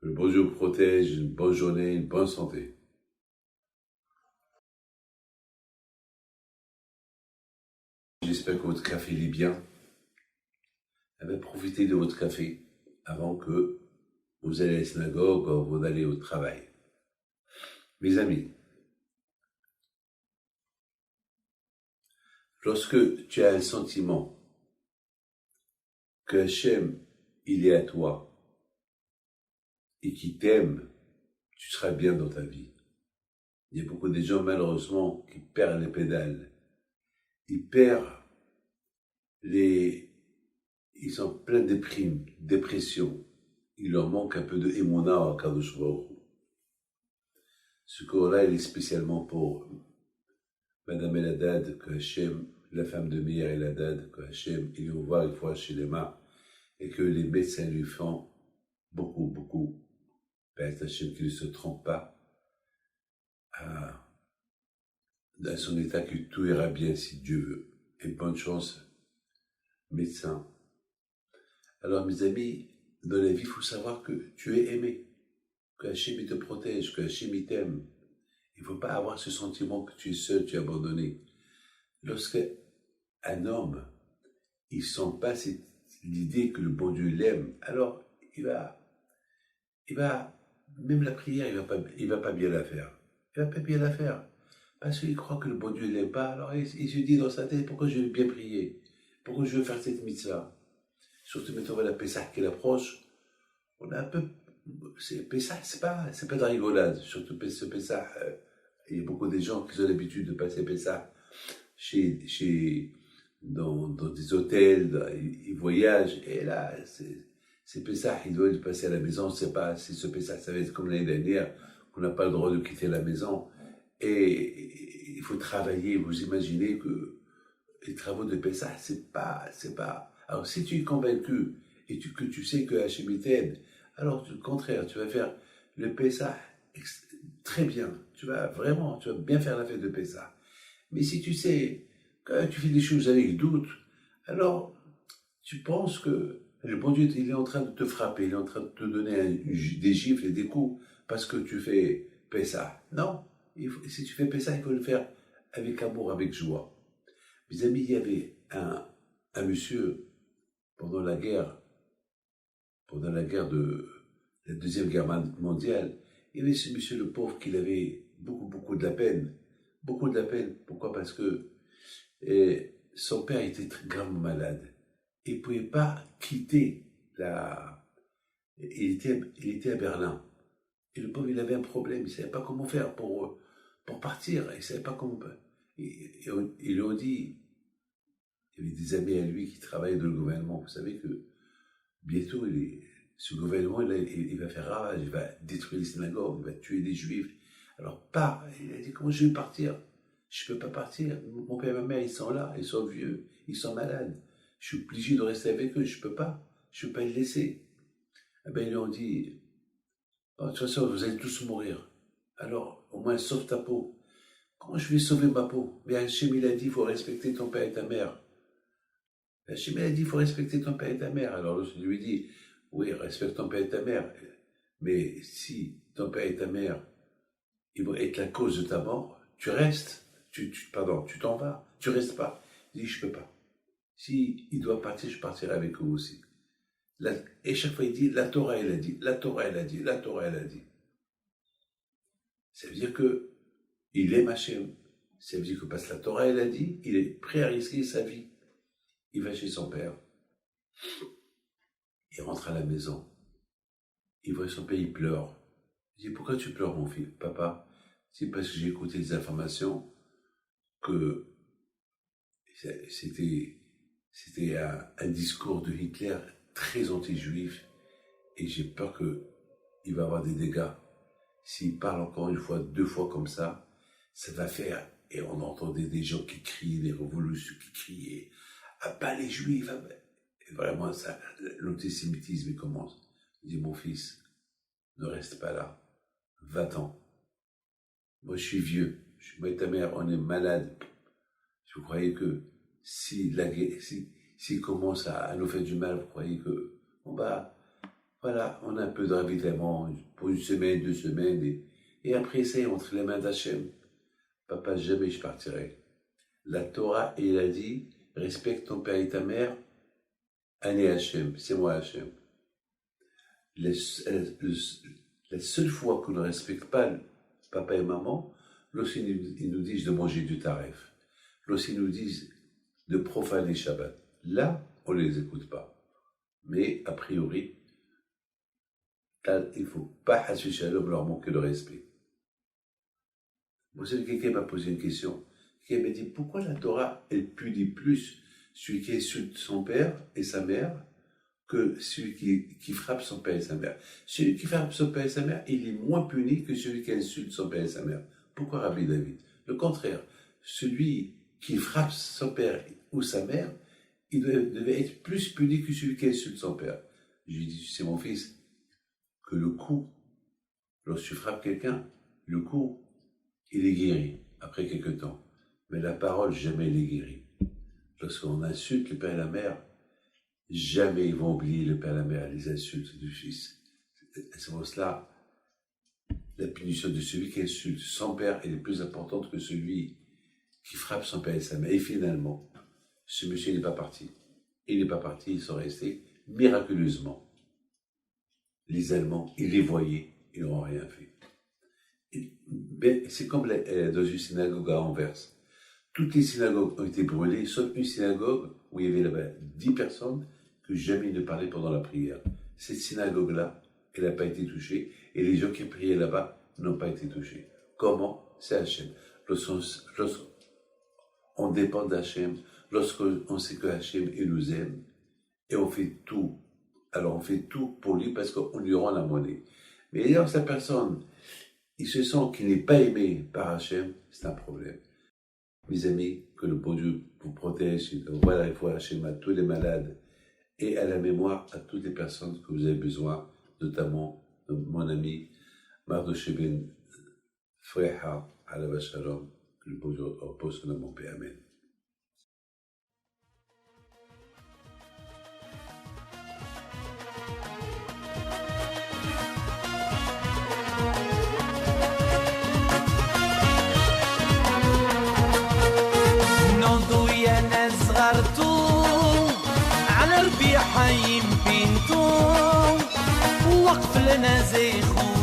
Que le bon Dieu vous protège, une bonne journée, une bonne santé. J'espère que votre café est bien. Eh bien, profitez de votre café avant que vous allez à la synagogue ou vous allez au travail. Mes amis, lorsque tu as un sentiment que Hachem, il est à toi et qu'il t'aime, tu seras bien dans ta vie. Il y a beaucoup de gens, malheureusement, qui perdent les pédales. Ils perdent ils sont pleins de dépression. Il leur manque un peu de émona à Kadosh Baruch Hu. Ce cours-là, il est spécialement pour Madame Eladad, que Hachem, la femme de Meir Eladad, que Hachem, il lui envoie une fois chez les mains, et que les médecins lui font beaucoup, Père Hachem, qu'il ne se trompe pas, dans son état, que tout ira bien si Dieu veut. Et bonne chance, médecin. Alors, mes amis, dans la vie, il faut savoir que tu es aimé, que Hachem il te protège, que Hachem il t'aime. Il ne faut pas avoir ce sentiment que tu es seul, tu es abandonné. Lorsque un homme, il ne sent pas l'idée que le bon Dieu l'aime, alors il va, même la prière, il va pas bien la faire. Il va pas bien la faire. Parce qu'il croit que le bon Dieu ne l'aime pas, alors il se dit dans sa tête, pourquoi je vais bien prier? Pourquoi je veux faire cette mitzvah? Surtout maintenant, la Pessah qui approche, on a un peu, Pessah, c'est pas de la rigolade, surtout ce Pessah, il y a beaucoup de gens qui ont l'habitude de passer Pessah dans des hôtels, ils voyagent, et là, c'est Pessah, ils doivent passer à la maison, c'est pas, si ce Pessah, ça va être comme l'année dernière, qu'on n'a pas le droit de quitter la maison, et il faut travailler, vous imaginez que les travaux de Pessah, c'est pas, alors si tu es convaincu, et que tu sais que Hachem t'aide, alors au contraire, tu vas faire le Pessah très bien, tu vas bien faire la fête de Pessah. Mais si tu sais que tu fais des choses avec doute, alors tu penses que le bon Dieu, il est en train de te frapper, il est en train de te donner des gifles et des coups parce que tu fais Pessah. Non, si tu fais Pessah, il faut le faire avec amour, avec joie. Mes amis, il y avait un monsieur pendant la guerre de la Deuxième Guerre mondiale, il y avait ce monsieur le pauvre qui avait beaucoup de la peine. Beaucoup de la peine. Pourquoi? Parce que son père était très gravement malade. Il ne pouvait pas quitter il était à Berlin. Et le pauvre, il avait un problème. Il ne savait pas comment faire pour partir. Il ne savait pas comment. Ils lui ont dit, il y avait des amis à lui qui travaillaient dans le gouvernement. Vous savez que bientôt, ce gouvernement, il va faire ravage, il va détruire les synagogues, il va tuer des juifs. Alors, pars. Il a dit, comment je vais partir? Je ne peux pas partir. Mon père et ma mère, ils sont là, ils sont vieux, ils sont malades. Je suis obligé de rester avec eux, je ne peux pas les laisser. Eh bien, ils lui ont dit, oh, de toute façon, vous allez tous mourir. Alors, au moins, sauve ta peau. Comment je vais sauver ma peau? Mais Hachem, il a dit, il faut respecter ton père et ta mère. Hachem, il a dit, il faut respecter ton père et ta mère. Alors, je lui dis, oui, respecte ton père et ta mère. Mais si ton père et ta mère, ils vont être la cause de ta mort, tu restes. Tu t'en vas. Tu restes pas. Il dit, je peux pas. Si il doit partir, je partirai avec eux aussi. Et chaque fois, il dit, la Torah, elle a dit, la Torah, elle a dit, la Torah, elle a dit. Ça veut dire que il aime Hachem. Ça veut dire que parce que la Torah, elle a dit, il est prêt à risquer sa vie. Il va chez son père. Il rentre à la maison. Il voit son père, il pleure. Il dit, pourquoi tu pleures, mon fils? Papa, c'est parce que j'ai écouté des informations que c'était un discours de Hitler très anti-juif et j'ai peur qu'il va avoir des dégâts. S'il parle encore une fois, deux fois comme ça va faire. Et on entendait des gens qui crient, des révolutions qui criaient, ah pas les juifs. Et vraiment, l'antisémitisme il commence. Il dit, mon fils, ne reste pas là, va-t'en. Moi, je suis vieux. Moi et ta mère, on est malades. Vous croyez que s'il commence à nous faire du mal, vous croyez que Voilà, on a un peu de ravitaillement pour une semaine, 2 semaines, et après c'est entre les mains d'Hachem. Papa, jamais je partirai. La Torah, il a dit, respecte ton père et ta mère, Ani Hachem, c'est moi Hachem. La seule fois qu'on ne respecte pas papa et maman, lorsqu'ils nous disent de manger du taref, lorsqu'ils nous disent de profaner Shabbat, là, on ne les écoute pas. Mais, a priori, il ne faut pas, Hashu Shalom, leur manquer de respect. Vous savez, quelqu'un m'a posé une question. Quelqu'un m'a dit, pourquoi la Torah, elle punit plus celui qui insulte son père et sa mère que celui qui frappe son père et sa mère? Celui qui frappe son père et sa mère, il est moins puni que celui qui insulte son père et sa mère. Pourquoi, Rabbi David? Le contraire. Celui qui frappe son père ou sa mère, il devait être plus puni que celui qui insulte son père. Je lui ai dit, c'est mon fils, que le coup, lorsque tu frappes quelqu'un, le coup, il est guéri après quelque temps. Mais la parole, jamais elle est guérie. Lorsqu'on insulte le père et la mère, jamais ils vont oublier le père et la mère, les insultes du fils. C'est pour cela, la punition de celui qui insulte son père est plus importante que celui qui frappe son père et sa mère. Et finalement, ce monsieur n'est pas parti. Il n'est pas parti, ils sont restés miraculeusement. Les Allemands, ils les voyaient, ils n'ont rien fait. C'est comme dans une synagogue à Anvers. Toutes les synagogues ont été brûlées, sauf une synagogue où il y avait là-bas 10 personnes que jamais ne parlaient pendant la prière. Cette synagogue-là, elle n'a pas été touchée, et les gens qui priaient là-bas n'ont pas été touchés. Comment? C'est Hachem. Lorsqu'on dépend d'Hachem, lorsqu'on sait que Hachem, il nous aime, et on fait tout. Alors on fait tout pour lui parce qu'on lui rend la monnaie. Mais alors sa personne, il se sent qu'il n'est pas aimé par Hachem, c'est un problème. Mes amis, que le bon Dieu vous protège, voilà, il faut Hachem à tous les malades et à la mémoire à toutes les personnes que vous avez besoin, notamment de mon ami Mardoché Ben Freha, Alava Shalom, que le bon Dieu repose son âme en paix. Amen. على ربيع حيم بنتو وقف لنا زي خو